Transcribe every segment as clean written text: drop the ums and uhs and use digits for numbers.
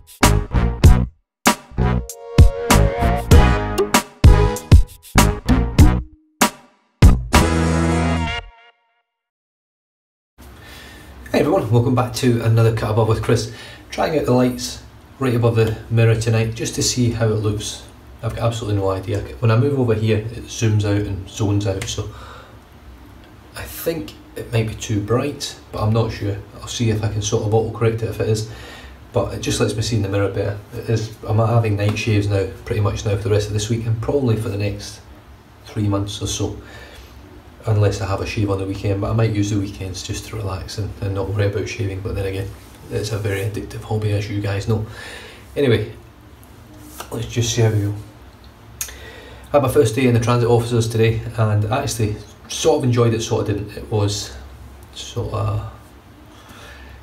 Hey everyone, welcome back to another cut above with Chris. Trying out the lights right above the mirror tonight just to see how it looks. I've got absolutely no idea. When I move over here it zooms out and zones out, so I think it might be too bright, but I'm not sure. I'll see if I can sort of auto correct it if it is, but it just lets me see in the mirror better. It is. I'm having night shaves now, pretty much now for the rest of this week and probably for the next 3 months or so. Unless I have a shave on the weekend, but I might use the weekends just to relax and not worry about shaving. But then again, it's a very addictive hobby, as you guys know. Anyway, let's just see how we go. I had my first day in the transit offices today, and I actually sort of enjoyed it, sort of didn't. It was sort of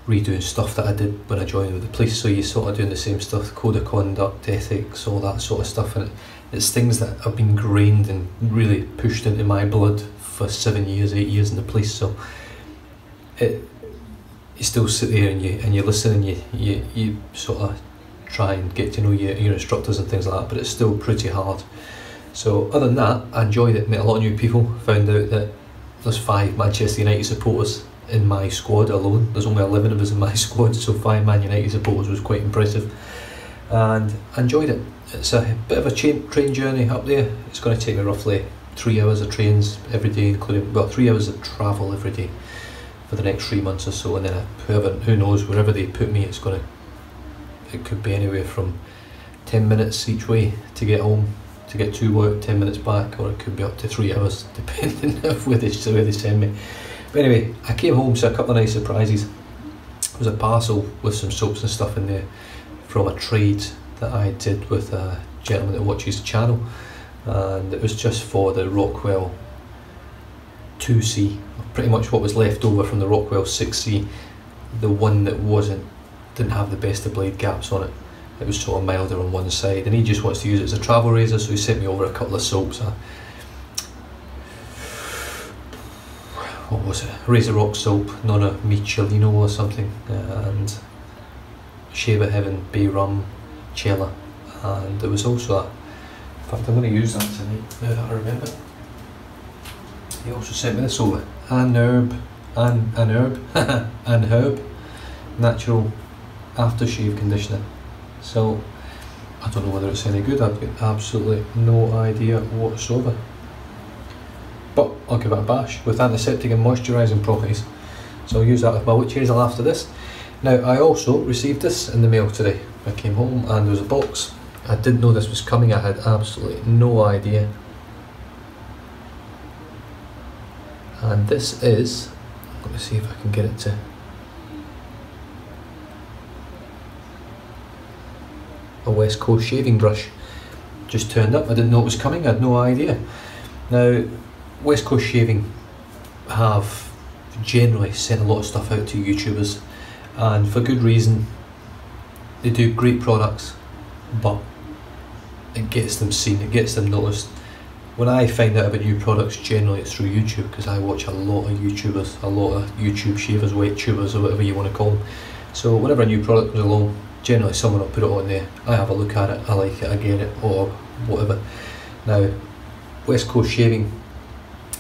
redoing stuff that I did when I joined with the police, so you're sort of doing the same stuff, code of conduct, ethics, all that sort of stuff, and it's things that have been ingrained and really pushed into my blood for 7 years, 8 years in the police. So you still sit there and you listen and you sort of try and get to know your instructors and things like that, but it's still pretty hard. So other than that, I enjoyed it, met a lot of new people, found out that there's 5 Manchester United supporters in my squad alone. There's only 11 of us in my squad, so 5 Man United supporters was quite impressive, and I enjoyed it. It's a bit of a train journey up there. It's going to take me roughly 3 hours of trains every day, including, well, 3 hours of travel every day for the next 3 months or so, and then who knows, wherever they put me, it could be anywhere from 10 minutes each way to get home, to get to work, 10 minutes back, or it could be up to 3 hours depending on where they send me. But anyway, I came home, so a couple of nice surprises. There was a parcel with some soaps and stuff in there from a trade that I did with a gentleman that watches the channel, and it was just for the Rockwell 2C, pretty much what was left over from the Rockwell 6C, the one that didn't have the best of blade gaps on it. It was sort of milder on one side, and he just wants to use it as a travel razor, so he sent me over a couple of soaps. What was it? RazoRock soap, Nonna Michelino or something, and Shave of Heaven Bay Rum Cella, and there was also in fact, I'm going to use that tonight, now that I remember. He also sent me this over, an herb natural aftershave conditioner. So I don't know whether it's any good. I've got absolutely no idea whatsoever, but I'll give it a bash with antiseptic and moisturising properties. So I'll use that with my witch hazel after this. Now, I also received this in the mail today. I came home and there was a box. I didn't know this was coming, I had absolutely no idea. And this is, let me see if I can get it to, a West Coast shaving brush. Just turned up, I didn't know it was coming, I had no idea. Now, West Coast Shaving have generally sent a lot of stuff out to YouTubers, and for good reason. They do great products, but it gets them seen, it gets them noticed. When I find out about new products, generally it's through YouTube, because I watch a lot of YouTubers, a lot of YouTube shavers, wet tubers, or whatever you want to call them. So whenever a new product comes along, generally someone will put it on there, I have a look at it, I like it, I get it, or whatever. Now, West Coast Shaving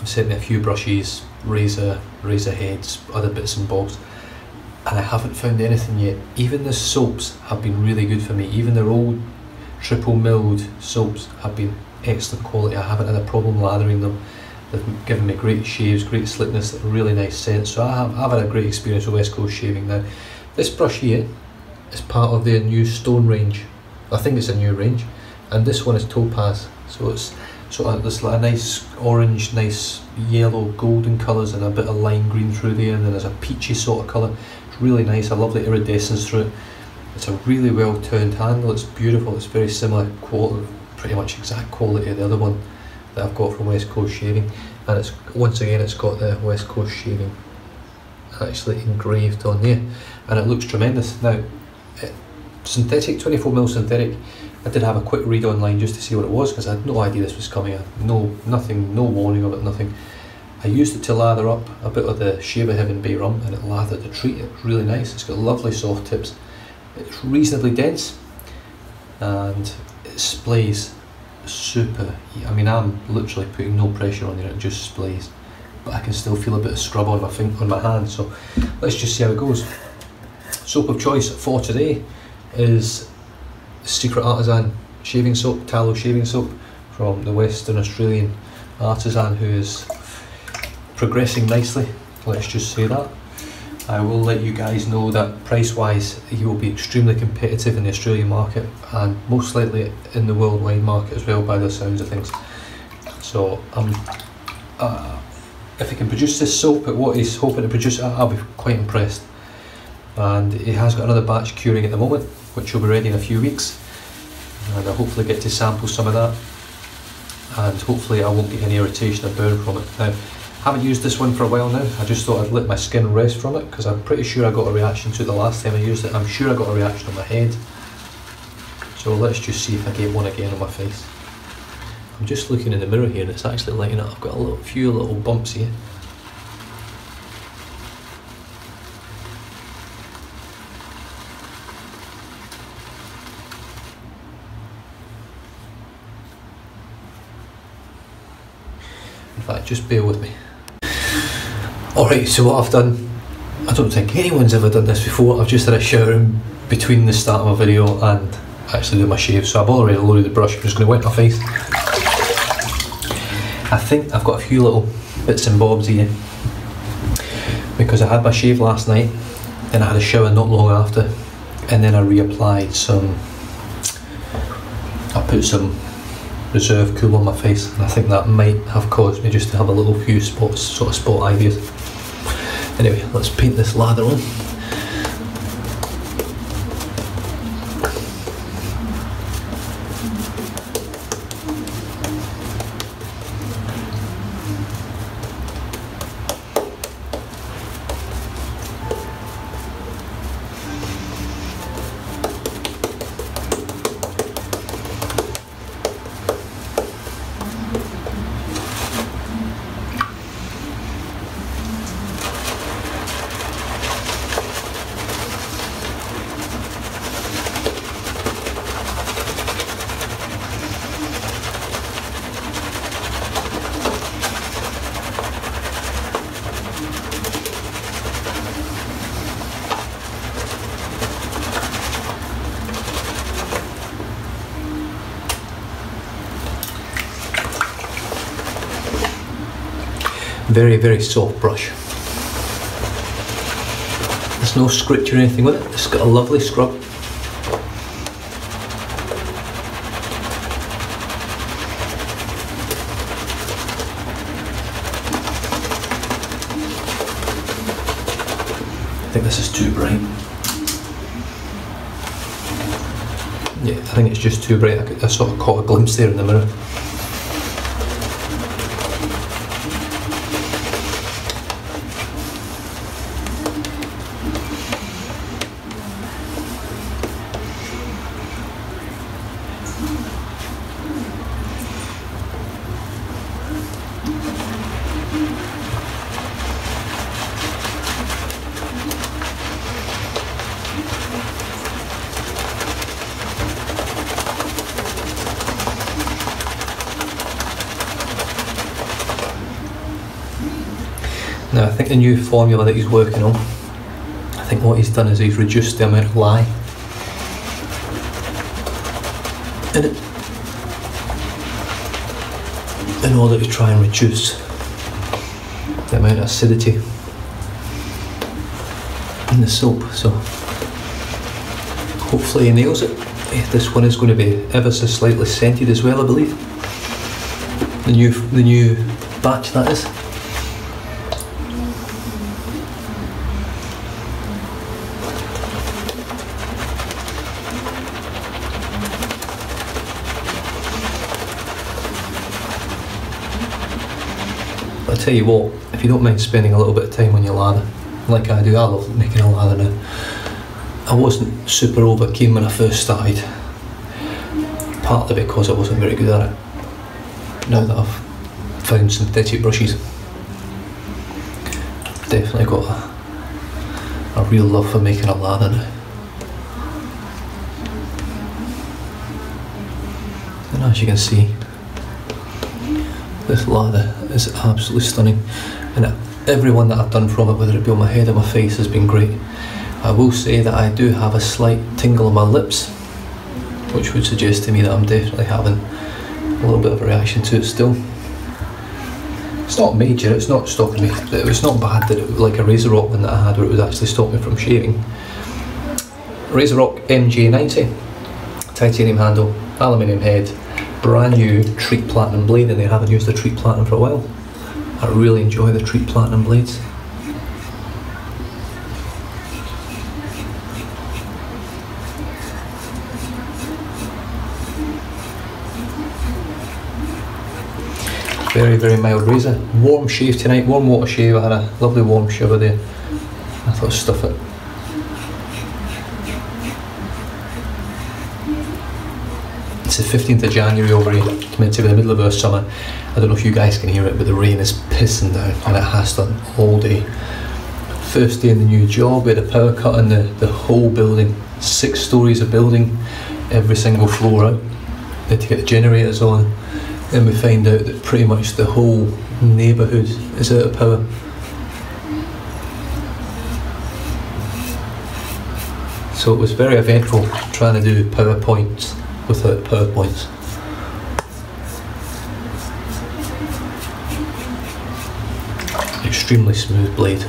sent me a few brushes, razor heads, other bits and bobs, and I haven't found anything yet. Even the soaps have been really good for me. Even their old triple milled soaps have been excellent quality. I haven't had a problem lathering them. They've given me great shaves, great slickness, really nice scent. So I've had a great experience with West Coast Shaving. Now, this brush here is part of their new stone range. I think it's a new range, and this one is Topaz. So it's sort of this like a nice orange, nice yellow, golden colours, and a bit of lime green through there, and then there's a peachy sort of colour. It's really nice. I love the iridescence through it. It's a really well turned handle. It's beautiful. It's very similar quality, pretty much exact quality of the other one that I've got from West Coast Shaving, and it's once again it's got the West Coast Shaving actually engraved on there, and it looks tremendous. Now, synthetic, 24mm synthetic. I did have a quick read online just to see what it was, because I had no idea this was coming. No warning of it, nothing. I used it to lather up a bit of the Shave of Heaven Bay Rum, and it lathered the treat. It was really nice. It's got lovely soft tips, It's reasonably dense and it splays super. I mean, I'm literally putting no pressure on it, it just splays, but I can still feel a bit of scrub on my hand. So let's just see how it goes. Soap of choice for today is Secret Artisan shaving soap, tallow shaving soap from the Western Australian artisan, who is progressing nicely. Let's just say that. I will let you guys know that price wise he will be extremely competitive in the Australian market and most likely in the worldwide market as well, by the sounds of things. So if he can produce this soap at what he's hoping to produce, I'll be quite impressed. And he has got another batch curing at the moment, which will be ready in a few weeks, and I'll hopefully get to sample some of that, and hopefully I won't get any irritation or burn from it. Now, I haven't used this one for a while now. I just thought I'd let my skin rest from it, because I'm pretty sure I got a reaction to it the last time I used it. I'm sure I got a reaction on my head. So let's just see if I get one again on my face. I'm just looking in the mirror here and it's actually lighting up. I've got a few little bumps here. In fact, just bear with me. Alright, so what I've done, I don't think anyone's ever done this before. I've just had a shower in between the start of my video and actually do my shave. So I've already loaded the brush. I'm just going to wet my face. I think I've got a few little bits and bobs here because I had my shave last night, then I had a shower not long after, and then I reapplied some, I put some Reserve Cool on my face, and I think that might have caused me just to have a little few spots, sort of spot ideas. Anyway, let's paint this lather on. Very, very soft brush. There's no scritch or anything with it. It's got a lovely scrub. I think this is too bright. Yeah, I think it's just too bright. I sort of caught a glimpse there in the mirror. Now I think the new formula that he's working on, I think what he's done is he's reduced the amount of lye in it in order to try and reduce the amount of acidity in the soap. So hopefully he nails it. This one is going to be ever so slightly scented as well, I believe. The new batch, that is. I tell you what, if you don't mind spending a little bit of time on your lather, like I do, I love making a lather now. I wasn't super over keen when I first started, partly because I wasn't very good at it. Now that I've found synthetic brushes, I've definitely got a real love for making a lather now. as you can see, this lather is absolutely stunning, and everyone that I've done from it, whether it be on my head or my face, has been great. I will say that I do have a slight tingle on my lips, which would suggest to me that I'm definitely having a little bit of a reaction to it still. It's not major, it's not stopping me. It was not bad that it was like a RazoRock one that I had where it would actually stop me from shaving. RazoRock MJ90, titanium handle, aluminium head, brand new Treat Platinum blade, and they haven't used the Treat Platinum for a while. I really enjoy the Treat Platinum blades. Very, very mild razor. Warm shave tonight, warm water shave. I had a lovely warm shower there. I thought I'd stuff it. It's the 15th of January over here, coming to the middle of our summer. I don't know if you guys can hear it, but the rain is pissing down, and it has done all day. First day in the new job, we had a power cut in the whole building. 6 stories of building, every single floor out. We had to get the generators on. Then we find out that pretty much the whole neighbourhood is out of power. So it was very eventful trying to do PowerPoints without PowerPoints. Extremely smooth blade.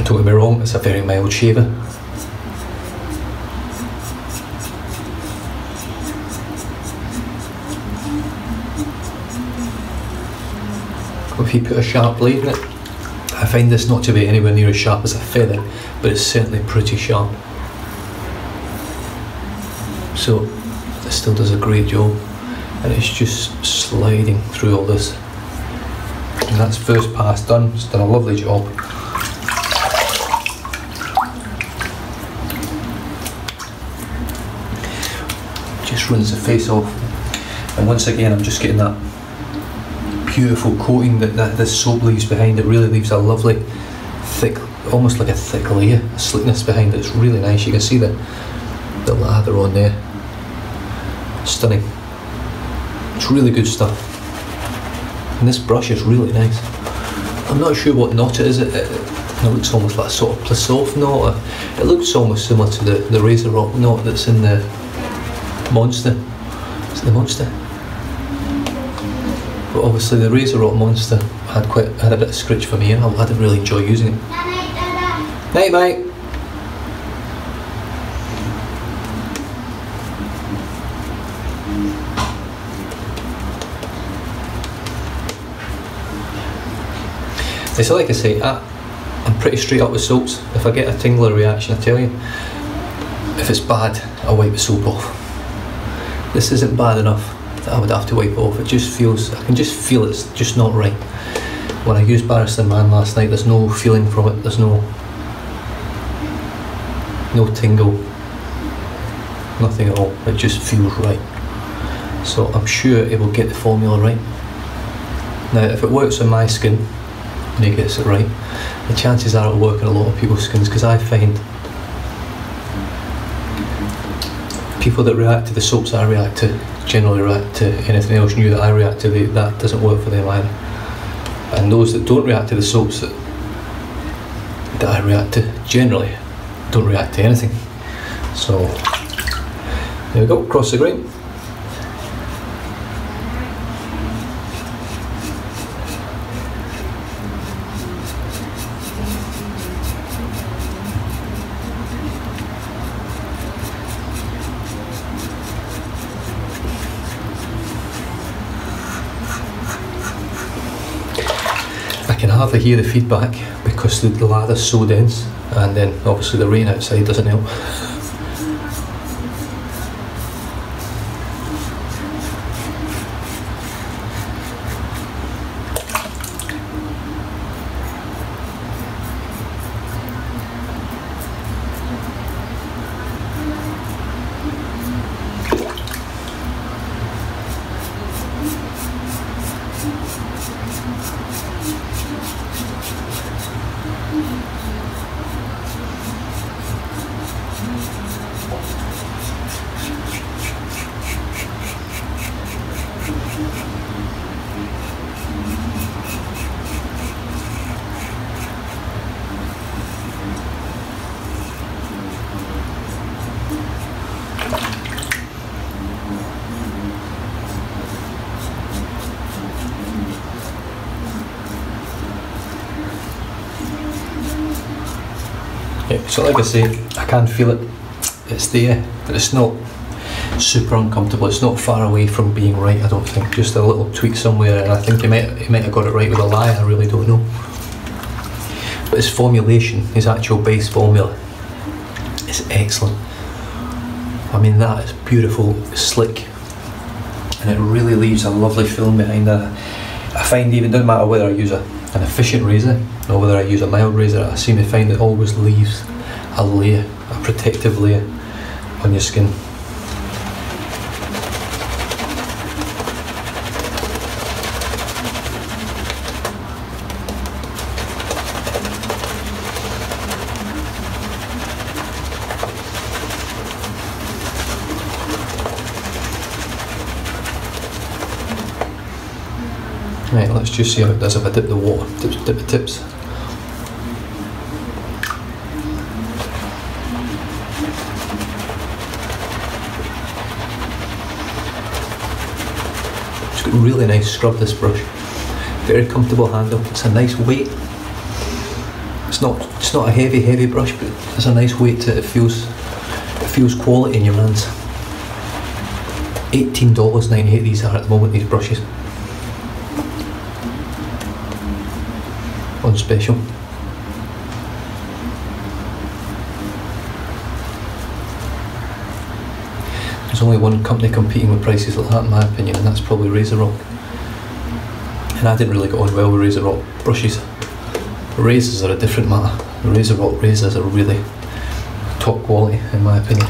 Don't get me wrong, it's a very mild shaver. If you put a sharp blade in it, I find this not to be anywhere near as sharp as a feather, but it's certainly pretty sharp. So it still does a great job, and it's just sliding through all this. And that's first pass done. It's done a lovely job. Just runs the face off, and once again I'm just getting that beautiful coating that this soap leaves behind. It really leaves a lovely thick, almost like a thick layer, a slickness behind it. It's really nice. You can see the lather on there. Stunning. It's really good stuff, and this brush is really nice. I'm not sure what knot it is. It looks almost like a sort of Plissoff knot. It looks almost similar to the RazoRock knot that's in the Monster. Is it the Monster? But obviously the RazoRock Monster had a bit of scritch for me, and I didn't really enjoy using it. Night, mate. It's like I say, I'm pretty straight up with soaps. If I get a tingler reaction, I tell you. If it's bad, I wipe the soap off. This isn't bad enough that I would have to wipe it off. It just feels, I can just feel it's just not right. When I used Artisan Man last night, there's no feeling from it. There's no tingle, nothing at all. It just feels right. So I'm sure it will get the formula right. Now, if it works on my skin and it gets it right, the chances are it'll work on a lot of people's skins, because I find people that react to the soaps that I react to generally react to anything else new that I react to. That doesn't work for them either. And those that don't react to the soaps that I react to generally don't react to anything. So there we go, cross the grain. I can hardly hear the feedback because the lather's so dense, and then obviously the rain outside doesn't help. Yeah, so like I say, I can feel it. It's there, but it's not super uncomfortable. It's not far away from being right, I don't think. Just a little tweak somewhere, and I think he might have got it right with a lie, I really don't know. But his formulation, his actual base formula, is excellent. I mean, that is beautiful, slick, and it really leaves a lovely film behind that. I find even, doesn't matter whether I use an efficient razor or whether I use a mild razor, I seem to find it always leaves a layer, a protective layer on your skin. Right, let's just see how it does if I dip the water, dip the tips. It's got really nice scrub, this brush. Very comfortable handle. It's a nice weight. It's not a heavy brush, but there's a nice weight to it. It feels quality in your hands. $18.98 these are at the moment, these brushes. On special. There's only one company competing with prices like that in my opinion, and that's probably RazoRock. And I didn't really get on well with RazoRock brushes. The razors are a different matter. The RazoRock razors are really top quality in my opinion.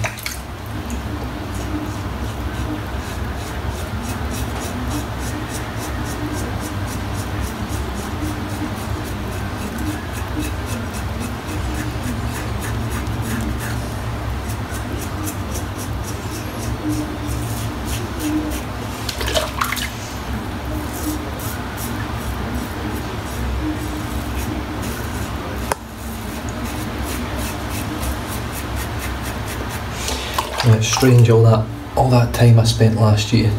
And it's strange all that time I spent last year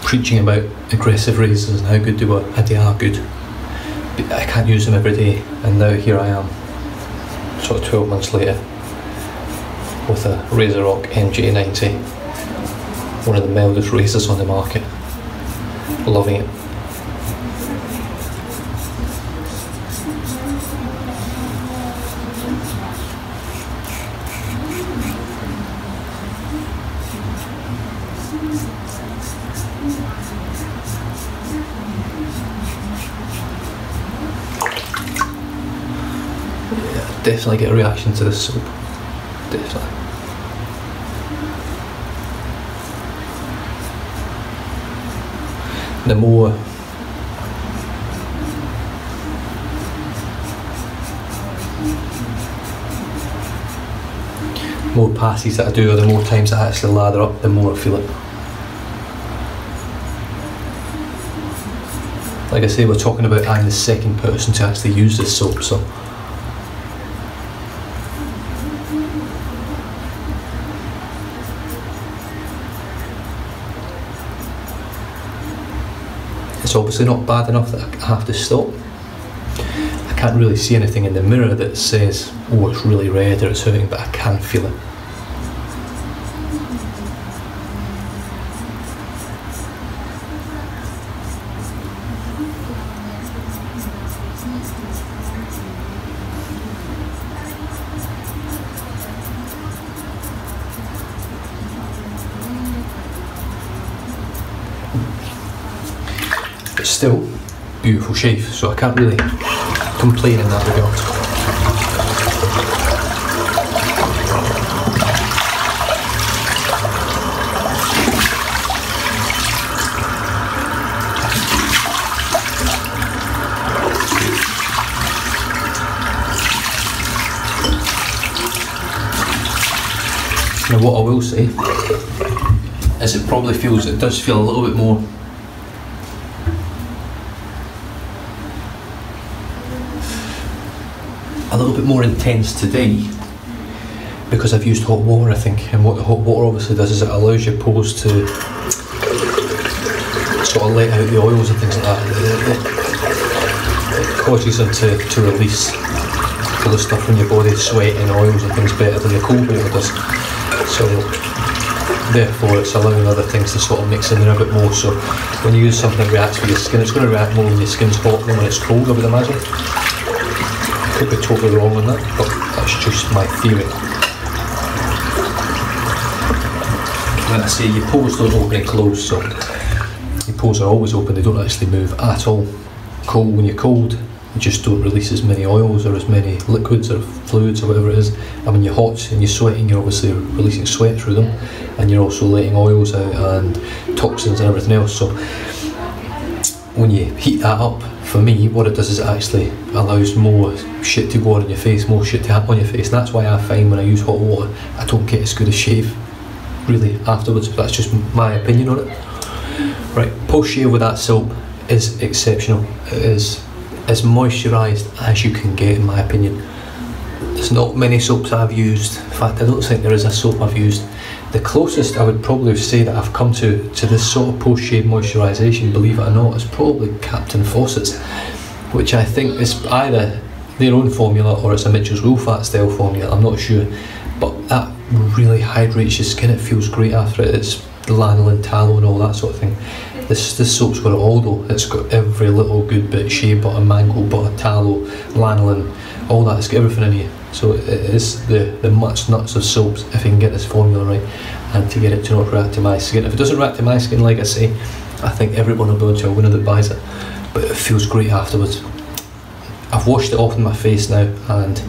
preaching about aggressive razors and how good they were, and they are good, but I can't use them every day, and now here I am, sort of 12 months later, with a RazoRock MJ90, one of the mildest razors on the market, loving it. Definitely get a reaction to this soap, definitely. The more passes that I do, or the more times I actually lather up, the more I feel it. Like I say, we're talking about I'm the second person to actually use this soap, so it's obviously not bad enough that I have to stop. I can't really see anything in the mirror that says, oh, it's really red or it's hurting, but I can feel it. But still, beautiful shave, so I can't really complain in that regard. Now what I will say is it probably feels, it does feel a little bit more intense today because I've used hot water, I think, and what the hot water obviously does is it allows your pores to sort of let out the oils and things like that. It causes them to release full of stuff in your body, sweat and oils and things better than the cold water does. So therefore it's allowing other things to sort of mix in there a bit more. So when you use something that reacts with your skin, it's going to react more when your skin's hot than when it's cold, I would imagine. I could be totally wrong on that, but that's just my theory. Like I say, your pores don't open and close, so your pores are always open, they don't actually move at all. Cold, when you're cold, you just don't release as many oils or as many liquids or fluids or whatever it is. And when you're hot and you're sweating, you're obviously releasing sweat through them, and you're also letting oils out and toxins and everything else. So when you heat that up, for me, what it does is it actually allows more shit to go on your face, more shit to happen on your face. And that's why I find when I use hot water, I don't get as good a shave really afterwards. But that's just my opinion on it. Right, post shave with that soap is exceptional. It is as moisturised as you can get, in my opinion. There's not many soaps I've used. In fact, I don't think there is a soap I've used. The closest I would probably say that I've come to this sort of post-shave moisturisation, believe it or not, is probably Captain Fawcett's, which I think is either their own formula or it's a Mitchell's Woolfat style formula, I'm not sure. But that really hydrates your skin, it feels great after it. It's lanolin, tallow and all that sort of thing. This soap's got it all though. It's got every little good bit: shea butter, mango butter, tallow, lanolin, all that. It's got everything in here. So it is the much nuts of soaps if you can get this formula right and to get it to not react to my skin. If it doesn't react to my skin, like I say, I think everyone will be onto a winner that buys it. But it feels great afterwards. I've washed it off in my face now and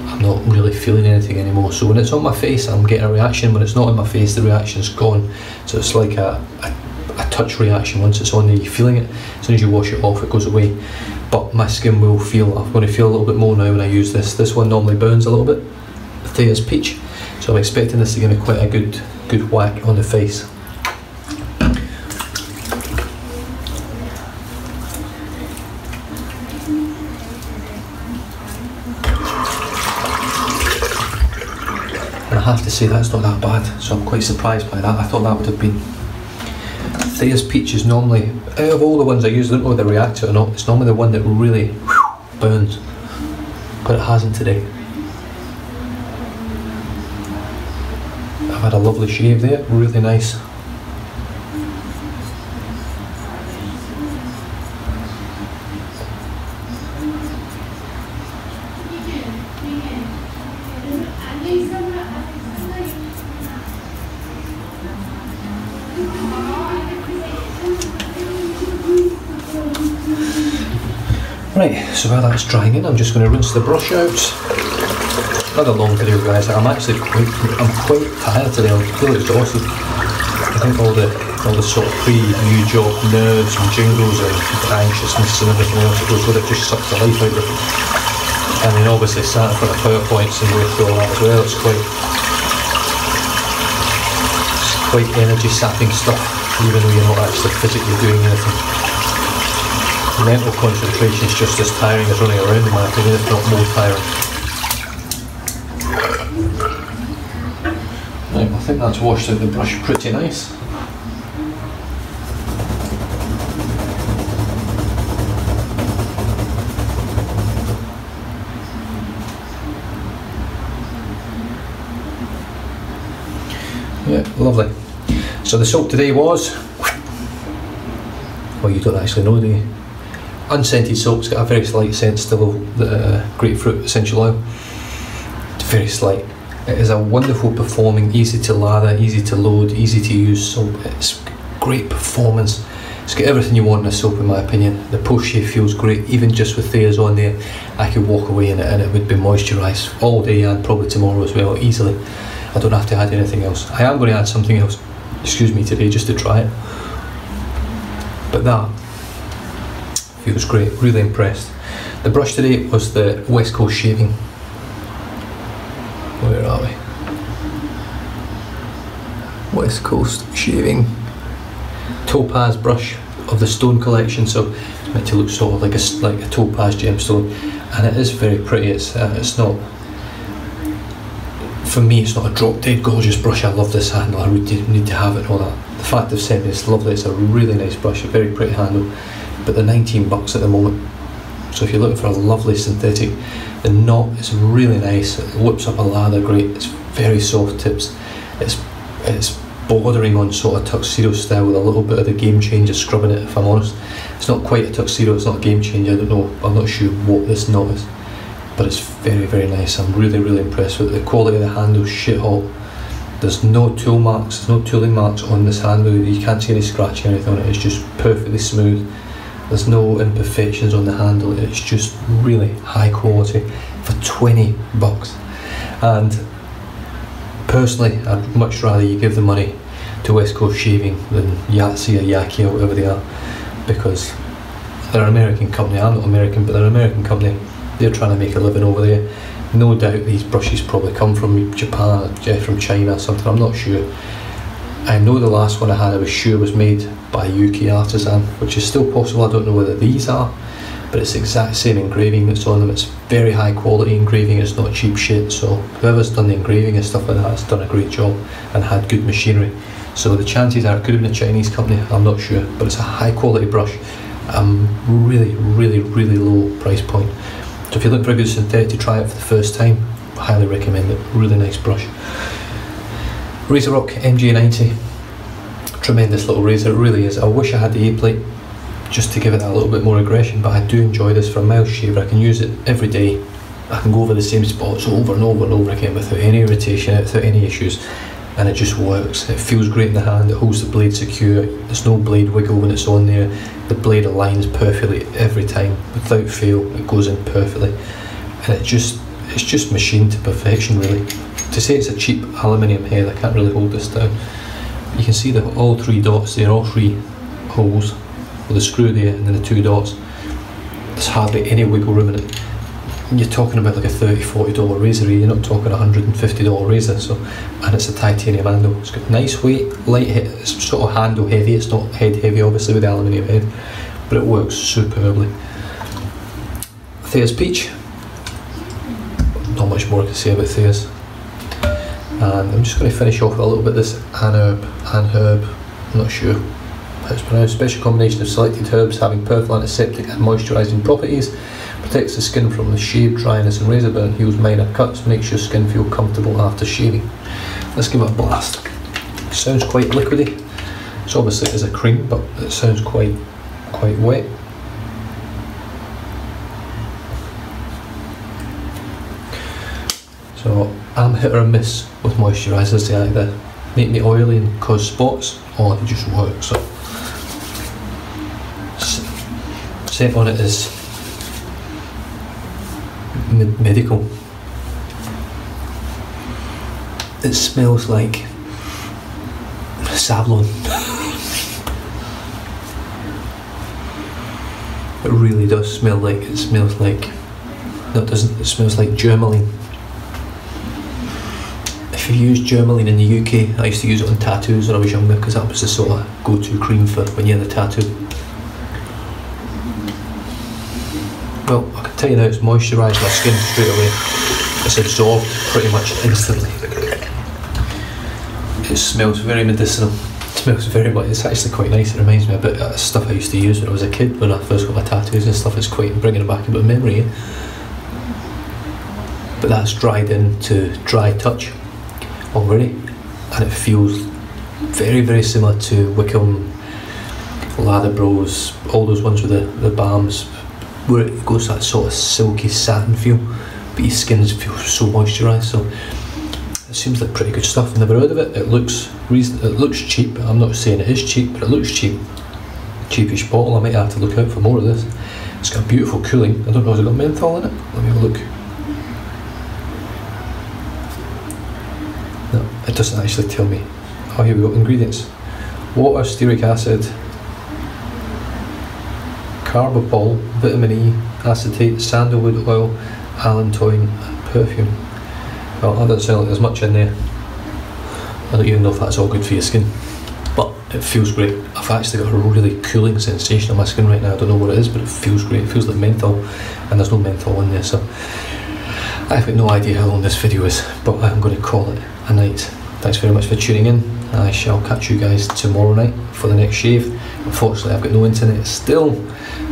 I'm not really feeling anything anymore. So when it's on my face, I'm getting a reaction. When it's not on my face, the reaction's gone. So it's like a touch reaction. Once it's on there, you're feeling it. As soon as you wash it off, it goes away. But my skin will feel, I'm going to feel a little bit more now when I use this. This one normally burns a little bit, Thea's Peach. So I'm expecting this to give me quite a good whack on the face. And I have to say that's not that bad, so I'm quite surprised by that. I thought that would have been. Thea's Peach is normally, out of all the ones I use, I don't know whether they react to it or not, it's normally the one that really burns, but it hasn't today. I've had a lovely shave there, really nice. Right, so while that's drying in, I'm just going to rinse the brush out. Not a long video, guys. I'm quite tired today. I'm feeling exhausted. I think all the sort of pre-new job nerves and jingles and anxiousness and everything else that goes with it just sucks the life out of it. And then obviously sat in front of PowerPoints and going through all that as well. It's quite energy sapping stuff, even though you're not actually physically doing anything. Mental concentration is just as tiring as running around, in my opinion, if not more tiring. Right, I think that's washed out the brush pretty nice. Yeah, lovely. So the soap today was, well, you don't actually know, do you? Unscented soap. It's got a very slight scent still of the grapefruit essential oil. It's very slight. It is a wonderful performing, easy to lather, easy to load, easy to use soap. It's great performance. It's got everything you want in a soap, in my opinion. The post shave feels great. Even just with Thea's on there, I could walk away in it and it would be moisturised all day and probably tomorrow as well, easily. I don't have to add anything else. I am going to add something else, excuse me, today just to try it. But that feels great, really impressed. The brush today was the West Coast Shaving. Where are we? West Coast Shaving Topaz brush of the stone collection, so it's meant to look sort of like a topaz gemstone, and it is very pretty. It's not, for me, it's not a drop dead gorgeous brush. I love this handle, I really need to have it and all that. The fact they've sent me it's lovely, it's a really nice brush, a very pretty handle. But they're $19 at the moment, So if you're looking for a lovely synthetic, the knot is really nice, it whips up a lather great, it's very soft tips, it's bordering on sort of tuxedo style with a little bit of the Game Changer scrubbing it, if I'm honest. It's not quite a tuxedo, it's not a Game Changer, I don't know, I'm not sure what this knot is, but it's very, very nice. I'm really, really impressed with it. The quality of the handle, shit hot. There's no tool marks, there's no tooling marks on this handle, you can't see any scratching or anything on it, it's just perfectly smooth. There's no imperfections on the handle, it's just really high quality for $20. And personally, I'd much rather you give the money to West Coast Shaving than Yahtzee or Yaki or whatever they are, because they're an American company. I'm not American, but they're an American company. They're trying to make a living over there. No doubt these brushes probably come from Japan or from China or something, I'm not sure. I know the last one I had I was sure was made by a UK artisan, which is still possible. I don't know whether these are, but it's the exact same engraving that's on them. It's very high quality engraving, it's not cheap shit, so whoever's done the engraving and stuff like that has done a great job and had good machinery. So the chances are it could have been a Chinese company, I'm not sure, but it's a high quality brush. Really, really, really low price point. So if you're looking for a good synthetic to try it for the first time, I highly recommend it. Really nice brush. RazoRock MJ90, tremendous little razor, it really is. I wish I had the A-plate just to give it that little bit more aggression, but I do enjoy this for a mild shaver. I can use it every day. I can go over the same spots over and over and over again without any irritation, without any issues, and it just works. It feels great in the hand, it holds the blade secure, there's no blade wiggle when it's on there, the blade aligns perfectly every time, without fail, it goes in perfectly, and it's just machined to perfection really. To say it's a cheap aluminium head, I can't really hold this down. You can see all three dots there, all three holes, with the screw there and then the two dots. There's hardly any wiggle room in it. And you're talking about like a $30–40 razor here, you're not talking a $150 razor. So, and it's a titanium handle. It's got nice weight, light hit, it's sort of handle heavy, it's not head heavy obviously with the aluminium head, but it works superbly. Thea's Peach. Not much more I can say about Thea's. And I'm just going to finish off with a little bit of this anherb, I'm not sure how it's pronounced. Special combination of selected herbs having powerful antiseptic and moisturising properties, protects the skin from the shave, dryness and razor burn, heals minor cuts, makes your skin feel comfortable after shaving. Let's give it a blast. It sounds quite liquidy, so obviously it is a cream, but it sounds quite wet. So I'm hit or miss with moisturisers. They either make me oily and cause spots, or they just work. So scent on it is medical. It smells like Savlon. It really does smell like, it smells like, no it doesn't, it smells like Germaline. If you use Germaline in the UK, I used to use it on tattoos when I was younger because that was the sort of go-to cream for when you had a tattoo. Well, I can tell you now it's moisturised my skin straight away. It's absorbed pretty much instantly. It smells very medicinal. It smells very much, it's actually quite nice. It reminds me a bit of stuff I used to use when I was a kid, when I first got my tattoos and stuff. It's quite bringing it back a bit of memory. Eh? But that's dried into dry touch already, and it feels very, very similar to Wickham, Lather Bros, all those ones with the balms, where it goes that sort of silky satin feel, but your skin feels so moisturised. So it seems like pretty good stuff. I've never heard of it. It looks cheap. I'm not saying it is cheap, but it looks cheap. Cheapish bottle. I might have to look out for more of this. It's got beautiful cooling. I don't know, has it got menthol in it? Let me have a look. No, it doesn't actually tell me. Oh, here we go, ingredients. Water, stearic acid, carbapol, vitamin E, acetate, sandalwood oil, allantoin and perfume. Well, that doesn't sound like there's much in there. I don't even know if that's all good for your skin, but it feels great. I've actually got a really cooling sensation on my skin right now. I don't know what it is, but it feels great. It feels like menthol, and there's no menthol in there, so I've got no idea how long this video is, but I'm going to call it a night. Thanks very much for tuning in. I shall catch you guys tomorrow night for the next shave. Unfortunately, I've got no internet still.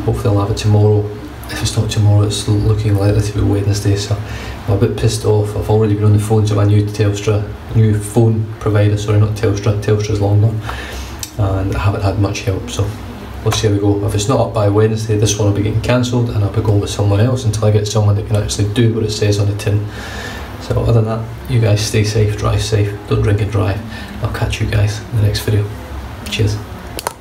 Hopefully I'll have it tomorrow, if it's not tomorrow, it's looking likely to be Wednesday, so I'm a bit pissed off. I've already been on the phone to my new phone provider, sorry, not Telstra, Telstra's long gone, and I haven't had much help, so we'll see how we go. If it's not up by Wednesday, this one will be getting cancelled and I'll be going with someone else until I get someone that can actually do what it says on the tin. So other than that, you guys stay safe, drive safe, don't drink and drive. I'll catch you guys in the next video. Cheers.